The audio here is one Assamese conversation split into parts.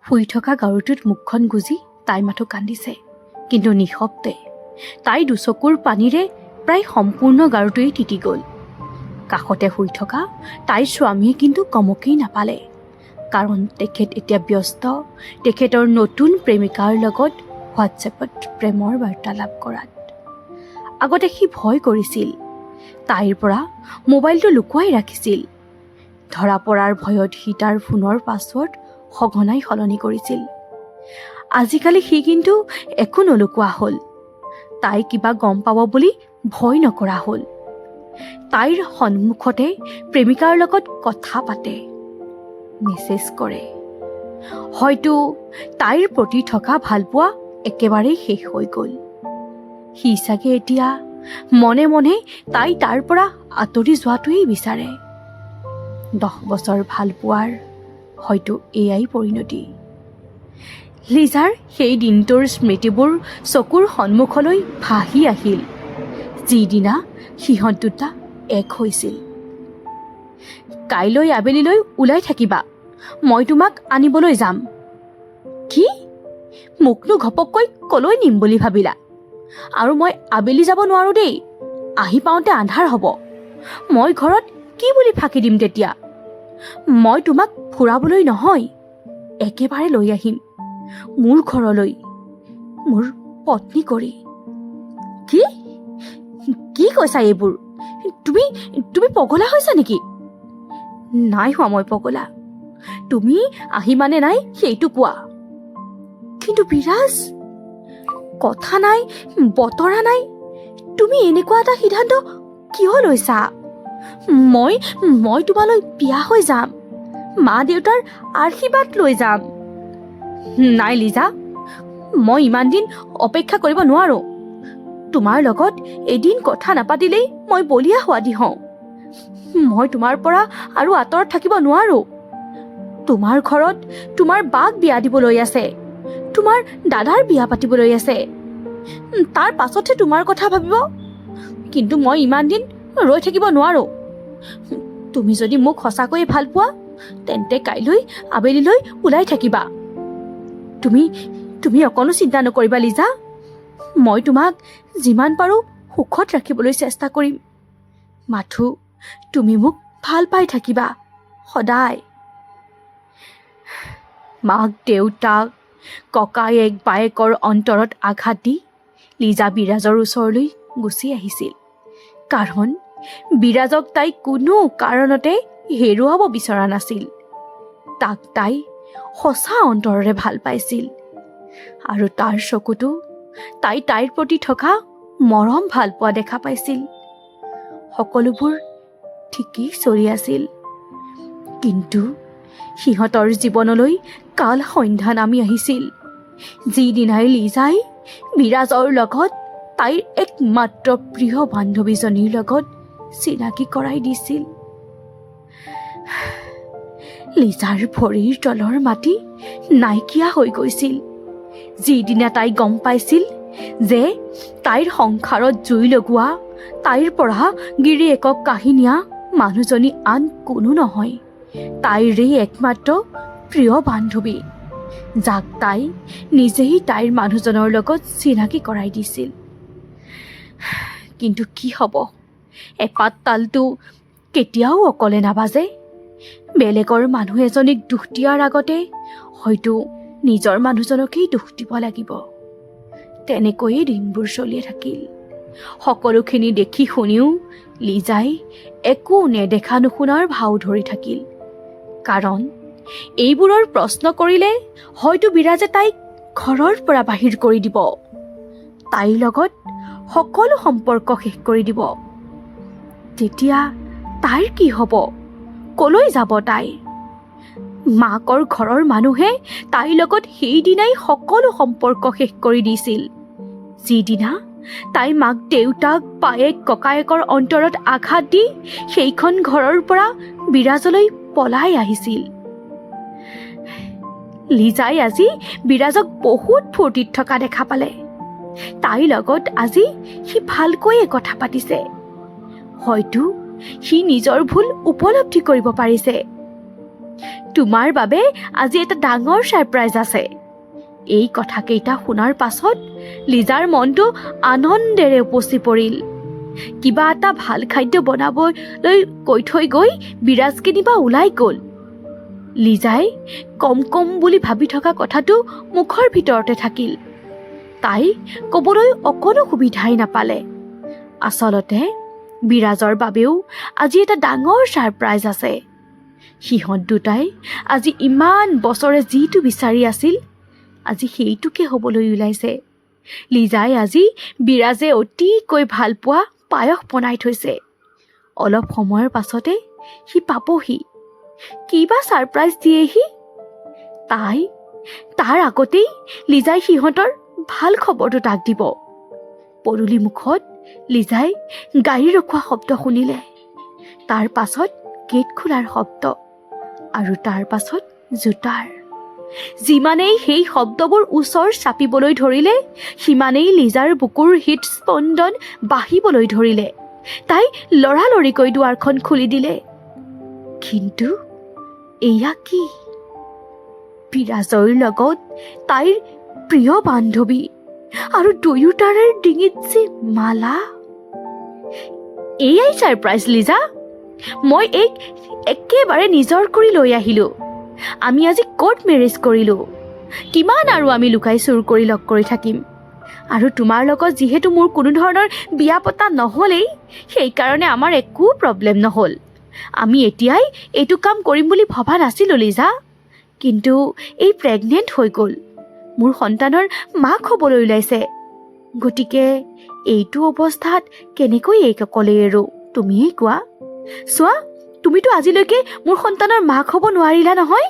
শুই থকা গাৰুটোত মুখখন গুজি তাই মাথো কান্দিছে, কিন্তু নিশব্দে। তাই দুচকুৰ পানীৰে প্ৰায় সম্পূৰ্ণ গাৰুটোৱেই তিতি গ'ল। কাষতে শুই থকা তাইৰ স্বামীয়ে কিন্তু কমকেই নাপালে, কাৰণ তেখেত এতিয়া ব্যস্ত তেখেতৰ নতুন প্ৰেমিকাৰ লগত হোৱাটছএপত প্ৰেমৰ বাৰ্তালাপ কৰাত। আগতে সি ভয় কৰিছিল, তাইৰ পৰা মোবাইলটো লুকুৱাই ৰাখিছিল। ধৰা পৰাৰ ভয়ত সি তাৰ ফোনৰ পাছৱৰ্ড সঘনাই সলনি কৰিছিল। আজিকালি সি কিন্তু একো নলুকোৱা হ'ল। তাই কিবা গম পাব বুলি ভয় নকৰা হ'ল। তাইৰ সন্মুখতে প্ৰেমিকাৰ লগত কথা পাতে, মেছেজ কৰে। হয়তো তাইৰ প্ৰতি থকা ভালপোৱা একেবাৰেই শেষ হৈ গ'ল। সি চাগে এতিয়া মনে মনে তাই তাৰ পৰা আঁতৰি যোৱাটোৱেই বিচাৰে। 10 বছৰ ভালপোৱাৰ হয়তো এয়াই পৰিণতি। লিজাৰ সেই দিনটোৰ স্মৃতিবোৰ চকুৰ সন্মুখলৈ ভাহি আহিল, যিদিনা সিহঁত দুটা এক হৈছিল। কাইলৈ আবেলিলৈ ওলাই থাকিবা, মই তোমাক আনিবলৈ যাম। কি? মোকনো ঘপককৈ কলৈ নিম বুলি ভাবিলা? আৰু মই আবেলি যাব নোৱাৰো দেই, আহি পাওঁতে আন্ধাৰ হ'ব। মই ঘৰত কি বুলি ফাঁকি দিম তেতিয়া? মই তোমাক ফুৰাবলৈ নহয়, একেবাৰে লৈ আহিম মোৰ ঘৰলৈ, মোৰ পত্নী কৰি। কি কি কৈছা এইবোৰ? তুমি পগলা হৈছা নেকি? নাই হোৱা মই পগলা, তুমি আহিবানে নাই সেইটো কোৱা। কিন্তু বিৰাজ, কথা নাই বতৰা নাই, তুমি এনেকুৱা এটা সিদ্ধান্ত কিয় লৈছা? মই তোমালৈ বিয়া হৈ যাম, মা দেউতাৰ আশীৰ্বাদ লৈ যাম। নাই লিজা, মই ইমান দিন অপেক্ষা কৰিব নোৱাৰো। তোমাৰ লগত এদিন কথা নাপাতিলেই মই বলিয়া হোৱাদি হওঁ। মই তোমাৰ পৰা আৰু আঁতৰত থাকিব নোৱাৰো। তোমাৰ ঘৰত তোমাৰ বাক বিয়া দিবলৈ আছে, তোমাৰ দাদাৰ বিয়া পাতিবলৈ আছে, তাৰ পাছতহে তোমাৰ কথা ভাবিব। কিন্তু মই ইমান দিন ৰৈ থাকিব নোৱাৰো। তুমি যদি মোক সঁচাকৈয়ে ভাল পোৱা, তেন্তে কাইলৈ আবেলিলৈ ওলাই থাকিবা। তুমি অকণো চিন্তা নকৰিবা লিজা, মই তোমাক যিমান পাৰো সুখত ৰাখিবলৈ চেষ্টা কৰিম। মাথো তুমি মোক ভাল পাই থাকিবা সদায়। মাক দেউতাক ককায়েক বায়েকৰ অন্তৰত আঘাত দি লিজা বিৰাজৰ ওচৰলৈ গুচি আহিছিল, কাৰণ বিৰাজক তাই কোনো কাৰণতে হেৰুৱাব বিচৰা নাছিল। তাক তাই সঁচা অন্তৰেৰে ভাল পাইছিল, আৰু তাৰ চকুতো তাইৰ প্ৰতি থকা মৰম ভাল পোৱা দেখা পাইছিল। সকলোবোৰ ঠিকেই চলি আছিল, কিন্তু সিহঁতৰ জীৱনলৈ কাল সন্ধ্যা নামি আহিছিল, যিদিনাই লিজাই বিৰাজৰ লগত তাইৰ একমাত্ৰ প্ৰিয় বান্ধৱীজনীৰ লগত চিনাকি কৰাই দিছিল। লিজাৰ ভৰিৰ তলৰ মাটি নাইকিয়া হৈ গৈছিল, যিদিনা তাই গম পাইছিল যে তাইৰ সংসাৰত জুই লগোৱা, তাইৰ পৰা গিৰিয়েকক কাঢ়ি নিয়া মানুহজনী আন কোনো নহয়, তাইৰেই একমাত্ৰ প্ৰিয় বান্ধৱী, যাক তাই নিজেই তাইৰ মানুহজনৰ লগত চিনাকি কৰাই দিছিল। কিন্তু কি হ'ব, এপাত তালটো কেতিয়াও অকলে নাবাজে। বেলেগৰ মানুহ এজনীক দুখ দিয়াৰ আগতে হয়তো নিজৰ মানুহজনকেই দুখ দিব লাগিব। তেনেকৈয়ে দিনবোৰ চলি থাকিল। সকলোখিনি দেখি শুনিও লিজাই একো নেদেখা নুশুনাৰ ভাও ধৰি থাকিল, কাৰণ এইবোৰৰ প্ৰশ্ন কৰিলে হয়তো বিৰাজে তাইক ঘৰৰ পৰা বাহিৰ কৰি দিব, তাইৰ লগত সকলো সম্পৰ্ক শেষ কৰি দিব। তেতিয়া তাইৰ কি হ'ব? কলৈ যাব তাই? মাকৰ ঘৰৰ মানুহে তাইৰ লগত সেইদিনাই সকলো সম্পৰ্ক শেষ কৰি দিছিল, যিদিনা তাই মাক দেউতাক বায়েক ককায়েকৰ অন্তৰত আঘাত দি সেইখন ঘৰৰ পৰা বিৰাজলৈ পলাই আহিছিল। লিজাই আজি বিৰাজক বহুত ফূৰ্তিত থকা দেখা পালে। তাইৰ লগত আজি সি ভালকৈয়ে কথা পাতিছে। হয়তো সি নিজৰ ভুল উপলব্ধি কৰিব পাৰিছে। তোমাৰ বাবে আজি এটা ডাঙৰ ছাৰপ্ৰাইজ আছে। এই কথাকেইটা শুনাৰ পাছত লিজাৰ মনটো আনন্দেৰে উপচি পৰিল। কিবা এটা ভাল খাদ্য বনাবলৈ কৈ থৈ গৈ বিৰাজ কেনিবা ওলাই গ'ল। লিজাই কম বুলি ভাবি থকা কথাটো মুখৰ ভিতৰতে থাকিল। তাই ক'বলৈ অকণো সুবিধাই নাপালে। আচলতে বিৰাজৰ বাবেও আজি এটা ডাঙৰ ছাৰপ্ৰাইজ আছে। সিহঁত দুটাই আজি ইমান বছৰে যিটো বিচাৰি আছিল, আজি সেইটোকে হ'বলৈ ওলাইছে। লিজাই আজি বিৰাজে অতিকৈ ভাল পোৱা পায়স বনাই থৈছে। অলপ সময়ৰ পাছতে সি পাবহি। কিবা ছাৰপ্ৰাইজ দিয়েহি। তাৰ আগতেই লিজাই সিহঁতৰ ভাল খবৰটো তাক দিব। পদূলি মুখত লিজাই গাড়ী ৰখোৱা শব্দ শুনিলে। তাৰ পাছত গেট খোলাৰ শব্দ আৰু তাৰ পাছত জোতাৰ। যিমানেই সেই শব্দবোৰ ওচৰ চাপিবলৈ ধৰিলে, সিমানেই লিজাৰ বুকুৰ হৃদস্পন্দন বাঢ়িবলৈ ধৰিলে। তাই লৰালৰিকৈ দুৱাৰখন খুলি দিলে। কিন্তু এয়া কি? বিৰাজৰ লগত তাইৰ প্ৰিয় বান্ধৱী আৰু দুয়োটাৰে ডিঙিত যে মালা। এয়াই ছাৰপ্ৰাইজ লিজা। মই একেবাৰে নিজৰ কৰি লৈ আহিলোঁ। আমি আজি কোৰ্ট মেৰেজ কৰিলোঁ। কিমান আৰু আমি লুকাই চুৰ কৰি লগ কৰি থাকিম। আৰু তোমাৰ লগত যিহেতু মোৰ কোনো ধৰণৰ বিয়া পতা নহ'লেই, সেইকাৰণে আমাৰ একো প্ৰব্লেম নহ'ল। আমি এতিয়াই এইটো কাম কৰিম বুলি ভবা নাছিলোঁ লিজা। কিন্তু এই প্ৰেগনেণ্ট হৈ গ'ল। মোৰ সন্তানৰ মাক হ'বলৈ ওলাইছে। গতিকে এইটো অৱস্থাত কেনেকৈ অকলে এৰো, তুমিয়েই কোৱা। চোৱা, তুমিতো আজিলৈকে মোৰ সন্তানৰ মাক হ'ব নোৱাৰিলা নহয়।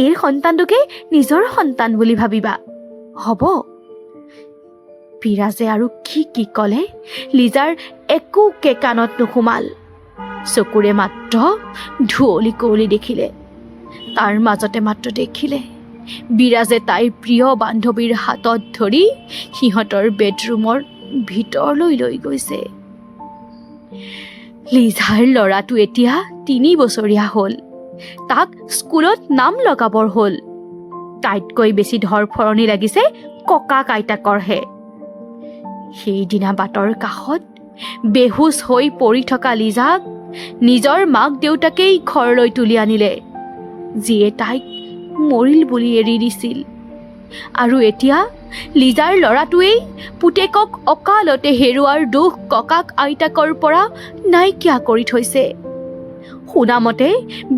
এই সন্তানটোকে নিজৰ সন্তান বুলি ভাবিবা, হ'ব? বিৰাজে আৰু কি ক'লে লিজাৰ একোকে কাণত নোসোমাল। চকুৰে মাত্ৰ ধুঁৱলি কুঁৱলি দেখিলে। তাৰ মাজতে মাত্ৰ দেখিলে বিৰাজে তাইৰ প্ৰিয় বান্ধৱীৰ হাতত ধৰি সিহঁতৰ বেডৰুমৰ ভিতৰলৈ লৈ গৈছে। লিজাৰ ল'ৰাটো এতিয়া 3 বছৰীয়া হ'ল। তাক স্কুলত নাম লগাবৰ হ'ল। তাইতকৈ বেছি ধৰফৰণি লাগিছে ককাক আইতাকৰহে। সেইদিনা বাটৰ কাষত বেহুচ হৈ পৰি থকা লিজাক নিজৰ মাক দেউতাকেই ঘৰলৈ তুলি আনিলে, যিয়ে তাইক মৰিল বুলি এৰি দিছিল। আৰু এতিয়া লিজাৰ ল'ৰাটোৱেই পুতেকক অকালতে হেৰুৱাৰ দুখ ককাক আইতাকৰ পৰা নাইকিয়া কৰি থৈছে। শুনামতে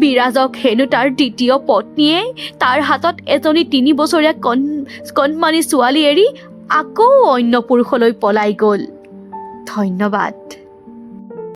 বিৰাজক হেনো তাৰ দ্বিতীয় পত্নীয়ে তাৰ হাতত এজনী 3 বছৰীয়া কণমানি ছোৱালী এৰি আকৌ অন্য পুৰুষলৈ পলাই গ'ল। ধন্যবাদ।